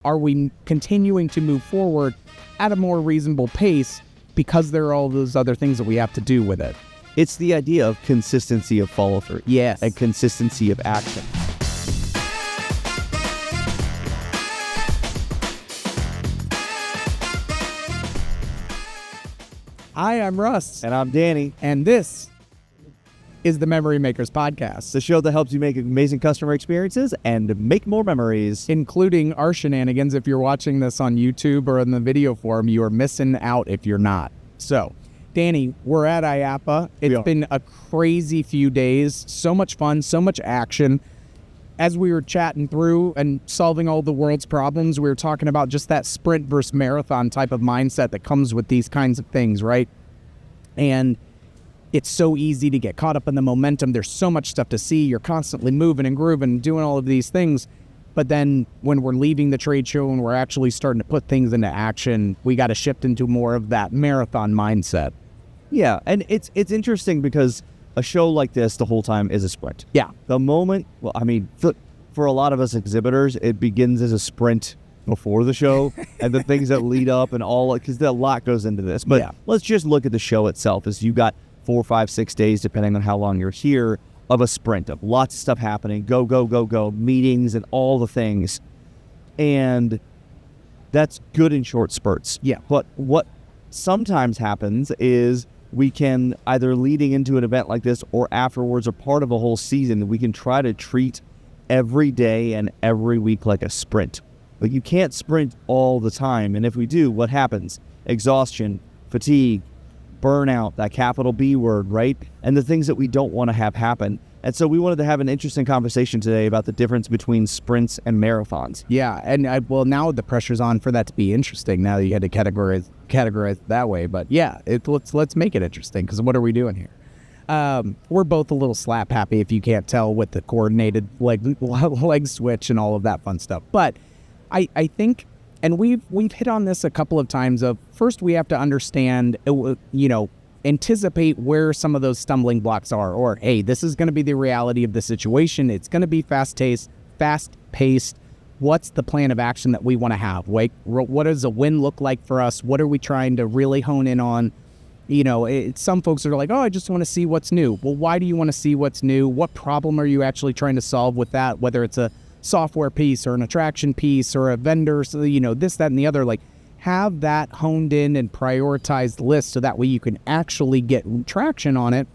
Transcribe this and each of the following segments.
Are we continuing to move forward at a more reasonable pace because there are all those other things that we have to do with it? It's the idea of consistency of follow-through. Yes. And consistency of action. Hi, I'm Russ. And I'm Danny. And this is the Memory Makers Podcast, The show that helps you make amazing customer experiences and make more memories. including our shenanigans. If you're watching this on YouTube or in the video form, you are missing out if you're not. So, Danny, we're at IAAPA. It's been a crazy few days. So much fun, so much action. As we were chatting through and solving all the world's problems, we were talking about just that sprint versus marathon type of mindset that comes with these kinds of things, right? And it's so easy to get caught up in the momentum. There's so much stuff to see. You're constantly moving and grooving and doing all of these things. But then when we're leaving the trade show and we're actually starting to put things into action, we got to shift into more of that marathon mindset. Yeah, and it's interesting because a show like this the whole time is a sprint. Yeah. The moment, well, I mean, for a lot of us exhibitors, it begins as a sprint before the show and the things that lead up and all, because a lot goes into this. But Yeah. let's just look at the show itself. As you got 4, 5, 6 days, depending on how long you're here, of a sprint of lots of stuff happening, go, meetings and all the things. And that's good in short spurts. Yeah. But what sometimes happens is we can, either leading into an event like this or afterwards or part of a whole season, we can try to treat every day and every week like a sprint. But you can't sprint all the time. And if we do, what happens? Exhaustion, fatigue, burnout, that capital B word, right? And the things that we don't want to have happen. And so we wanted to have an interesting conversation today about the difference between sprints and marathons. Yeah, and well, now the pressure's on for that to be interesting. Now you had to categorize it that way. But yeah, let's make it interesting, because what are we doing here? We're both a little slap happy, if you can't tell, with the coordinated leg switch and all of that fun stuff. But I think, and we've hit on this a couple of times, of first we have to understand, anticipate where some of those stumbling blocks are, or, hey, this is going to be the reality of the situation. It's going to be fast-paced. What's the plan of action that we want to have? Like, what does a win look like for us? What are we trying to really hone in on? Some folks are like, oh, I just want to see what's new. Well, why do you want to see what's new? What problem are you actually trying to solve with that? Whether it's a software piece or an attraction piece or a vendor, so, this, that, and the other, like, have that honed in and prioritized list so that way you can actually get traction on it,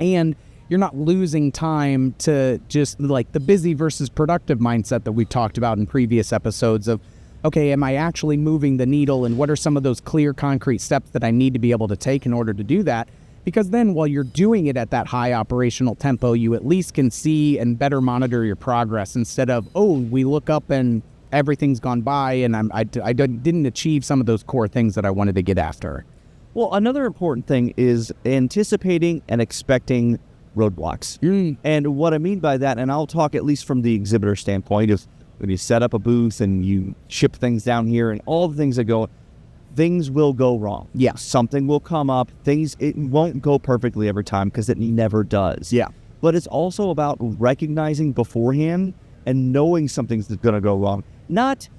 and you're not losing time to just like the busy versus productive mindset that we talked about in previous episodes of, okay, am I actually moving the needle, and what are some of those clear, concrete steps that I need to be able to take in order to do that? Because then while you're doing it at that high operational tempo, you at least can see and better monitor your progress, instead of, oh, we look up and everything's gone by and I didn't achieve some of those core things that I wanted to get after. Well, another important thing is anticipating and expecting roadblocks. And what I mean by that, and I'll talk at least from the exhibitor standpoint, is when you set up a booth and you ship things down here and all the things that go, things will go wrong. Yeah. Something will come up. It won't go perfectly every time, because it never does. Yeah. But it's also about recognizing beforehand and knowing something's going to go wrong. Not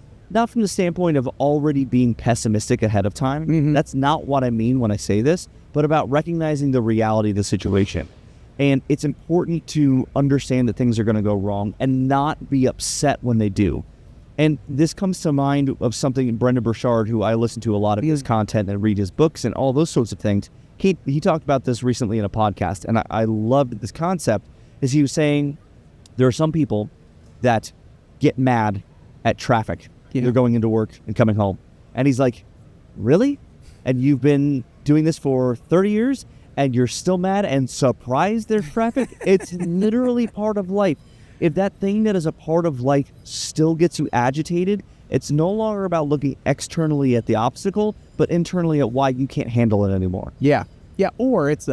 from the standpoint of already being pessimistic ahead of time. Mm-hmm. That's not what I mean when I say this, but about recognizing the reality of the situation. And it's important to understand that things are going to go wrong and not be upset when they do. And this comes to mind of something Brendan Burchard, who I listen to a lot of his content and read his books and all those sorts of things. He talked about this recently in a podcast, and I loved this concept. Is he was saying there are some people that get mad at traffic. Yeah. They're going into work and coming home. And he's like, really? And you've been doing this for 30 years and you're still mad and surprised there's traffic? It's literally part of life. If that thing that is a part of life still gets you agitated, it's no longer about looking externally at the obstacle, but internally at why you can't handle it anymore. Yeah. Yeah. Or it's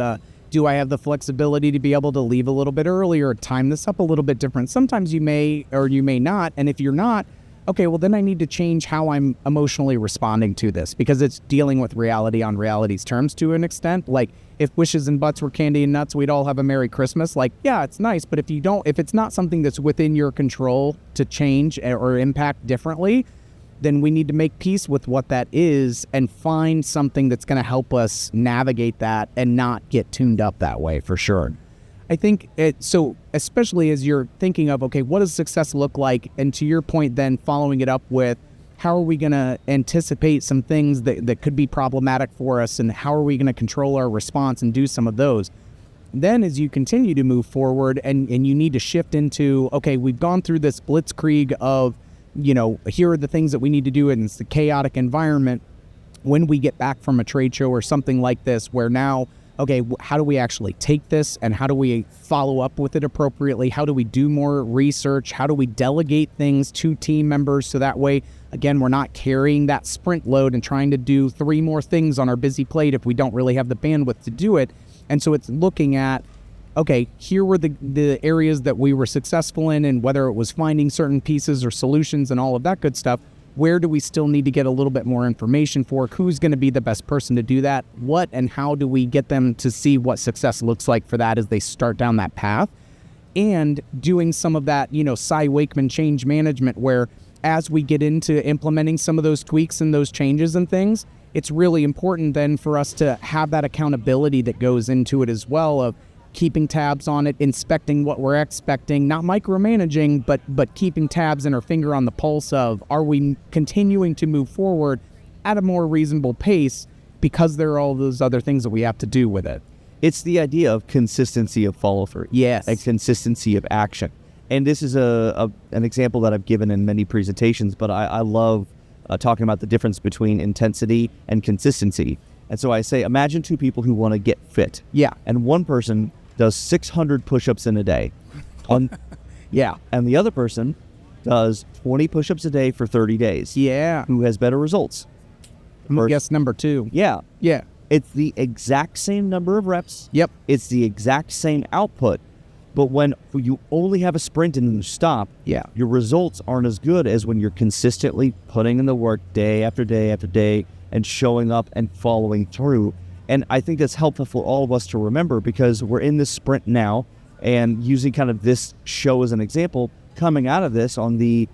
do I have the flexibility to be able to leave a little bit earlier, time this up a little bit different? Sometimes you may or you may not. And if you're not, okay, well, then I need to change how I'm emotionally responding to this, because it's dealing with reality on reality's terms to an extent. Like, if wishes and butts were candy and nuts, we'd all have a Merry Christmas. Like, yeah, it's nice, but if it's not something that's within your control to change or impact differently, then we need to make peace with what that is and find something that's going to help us navigate that and not get tuned up that way, for sure. I think so especially as you're thinking of, okay, what does success look like? And to your point, then following it up with, how are we going to anticipate some things that could be problematic for us, and how are we going to control our response and do some of those? Then as you continue to move forward and you need to shift into, okay, we've gone through this blitzkrieg of, here are the things that we need to do, and it's the chaotic environment. When we get back from a trade show or something like this, where now, okay, how do we actually take this and how do we follow up with it appropriately? How do we do more research? How do we delegate things to team members so that way, again, we're not carrying that sprint load and trying to do 3 more things on our busy plate if we don't really have the bandwidth to do it. And so it's looking at, okay, here were the areas that we were successful in, and whether it was finding certain pieces or solutions and all of that good stuff, where do we still need to get a little bit more information for? Who's going to be the best person to do that? What and how do we get them to see what success looks like for that as they start down that path? And doing some of that, Cy Wakeman change management, where as we get into implementing some of those tweaks and those changes and things, it's really important then for us to have that accountability that goes into it as well, of keeping tabs on it, inspecting what we're expecting, not micromanaging, but keeping tabs and our finger on the pulse of, are we continuing to move forward at a more reasonable pace, because there are all those other things that we have to do with it. It's the idea of consistency of follow-through. Yes. And consistency of action. And this is an example that I've given in many presentations, but I love talking about the difference between intensity and consistency. And so I say, imagine 2 people who want to get fit. Yeah. And one person does 600 push-ups in a day. Yeah. And the other person does 20 push-ups a day for 30 days. Yeah. Who has better results? Guess number 2. Yeah. Yeah. It's the exact same number of reps. Yep. It's the exact same output. But when you only have a sprint and you stop, your results aren't as good as when you're consistently putting in the work day after day after day and showing up and following through. And I think that's helpful for all of us to remember, because we're in this sprint now, and using kind of this show as an example, coming out of this on the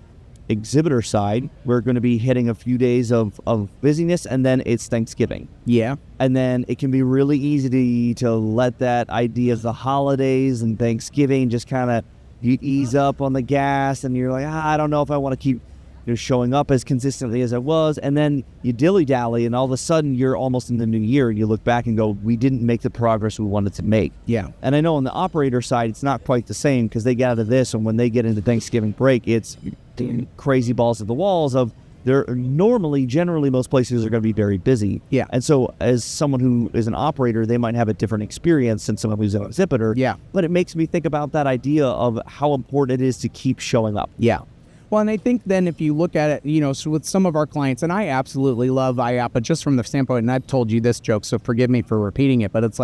exhibitor side, we're going to be hitting a few days of busyness, and then it's Thanksgiving. Yeah. And then it can be really easy to let that idea of the holidays and Thanksgiving just kind of, you ease up on the gas, and you're like, I don't know if I want to keep showing up as consistently as I was. And then you dilly-dally, and all of a sudden you're almost in the new year, and you look back and go, we didn't make the progress we wanted to make. Yeah. And I know on the operator side, it's not quite the same, because they get out of this, and when they get into Thanksgiving break, it's crazy balls at the walls of, they're generally most places are going to be very busy. Yeah. And so as someone who is an operator, they might have a different experience than someone who's an exhibitor. Yeah. But it makes me think about that idea of how important it is to keep showing up. Yeah. Well, and I think then if you look at it, so with some of our clients, and I absolutely love IAAPA just from the standpoint, and I've told you this joke, so forgive me for repeating it, but it's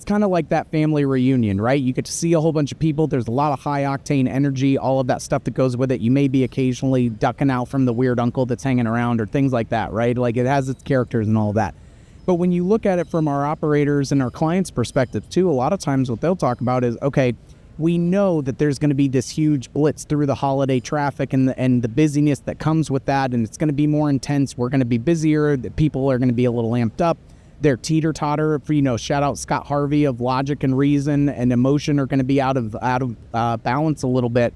kind of like that family reunion, right? You get to see a whole bunch of people. There's a lot of high octane energy, all of that stuff that goes with it. You may be occasionally ducking out from the weird uncle that's hanging around or things like that, right? Like, it has its characters and all of that. But when you look at it from our operators and our clients' perspective too, a lot of times what they'll talk about is, okay, we know that there's going to be this huge blitz through the holiday traffic and the busyness that comes with that, and it's going to be more intense. We're going to be busier. The people are going to be a little amped up. Their teeter-totter, shout out Scott Harvey of logic and reason and emotion, are going to be out of balance a little bit.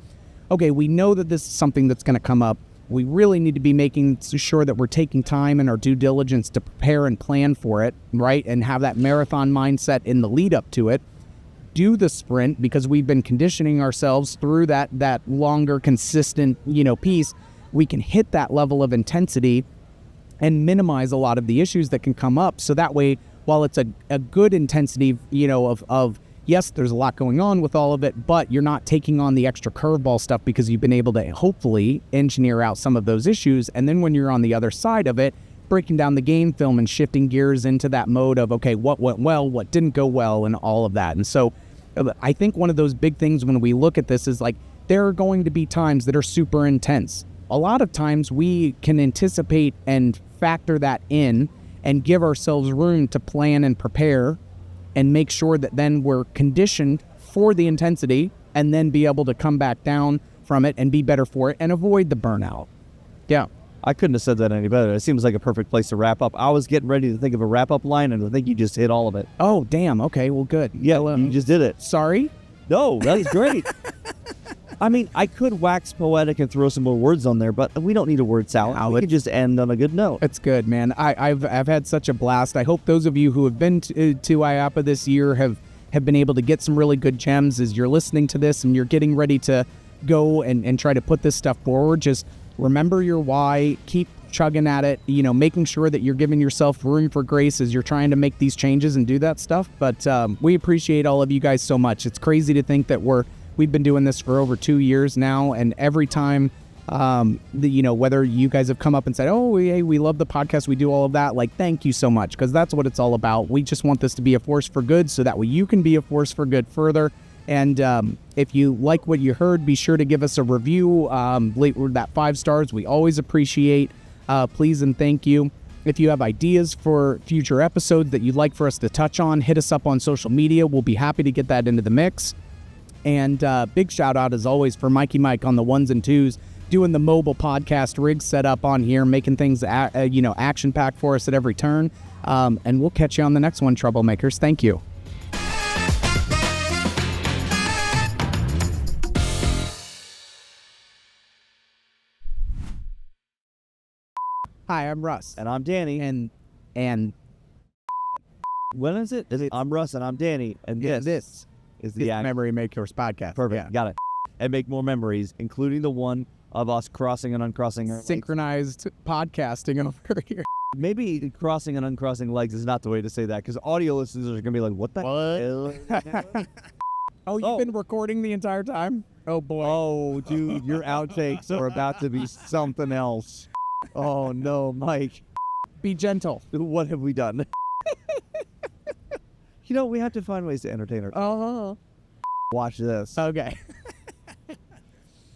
Okay, we know that this is something that's going to come up. We really need to be making sure that we're taking time and our due diligence to prepare and plan for it, right? And have that marathon mindset in the lead up to it. Do the sprint, because we've been conditioning ourselves through that longer, consistent, piece. We can hit that level of intensity and minimize a lot of the issues that can come up. So that way, while it's a good intensity, of yes, there's a lot going on with all of it, but you're not taking on the extra curveball stuff because you've been able to hopefully engineer out some of those issues. And then when you're on the other side of it, breaking down the game film and shifting gears into that mode of, okay, what went well, what didn't go well, and all of that. And so I think one of those big things when we look at this is there are going to be times that are super intense. A lot of times we can anticipate and factor that in and give ourselves room to plan and prepare and make sure that then we're conditioned for the intensity and then be able to come back down from it and be better for it and avoid the burnout. Yeah. I couldn't have said that any better. It seems like a perfect place to wrap up. I was getting ready to think of a wrap-up line, and I think you just hit all of it. Oh, damn. Okay, well, good. Yeah, you just did it. Sorry? No, that's great. I mean, I could wax poetic and throw some more words on there, but we don't need a word salad. We could just end on a good note. It's good, man. I've had such a blast. I hope those of you who have been to IAAPA this year have been able to get some really good gems as you're listening to this and you're getting ready to go and try to put this stuff forward. Just remember your why. Keep chugging at it, making sure that you're giving yourself room for grace as you're trying to make these changes and do that stuff. But we appreciate all of you guys so much. It's crazy to think that we've been doing this for over 2 years now, and every time whether you guys have come up and said, oh, hey, we love the podcast, we do all of that, like, thank you so much, because that's what it's all about. We just want this to be a force for good, so that way you can be a force for good further. And if you like what you heard, be sure to give us a review, that 5 stars. We always appreciate. Please and thank you. If you have ideas for future episodes that you'd like for us to touch on, hit us up on social media. We'll be happy to get that into the mix. And big shout out, as always, for Mikey Mike on the 1s and 2s, doing the mobile podcast rig setup on here, making things action-packed for us at every turn. And we'll catch you on the next one, troublemakers. Thank you. Hi, I'm Russ. And I'm Danny. And when is it? I'm Russ and I'm Danny. And this is the Memory Makers podcast. Perfect. Yeah. Got it. And make more memories, including the one of us crossing and uncrossing our synchronized podcasting over here. Maybe crossing and uncrossing legs is not the way to say that, because audio listeners are going to be like, what the hell? Oh, you've been recording the entire time? Oh, boy. Oh, dude, your outtakes are about to be something else. Oh, no, Mike. Be gentle. What have we done? We have to find ways to entertain ourselves. Watch this. Okay.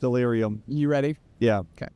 Delirium. You ready? Yeah. Okay.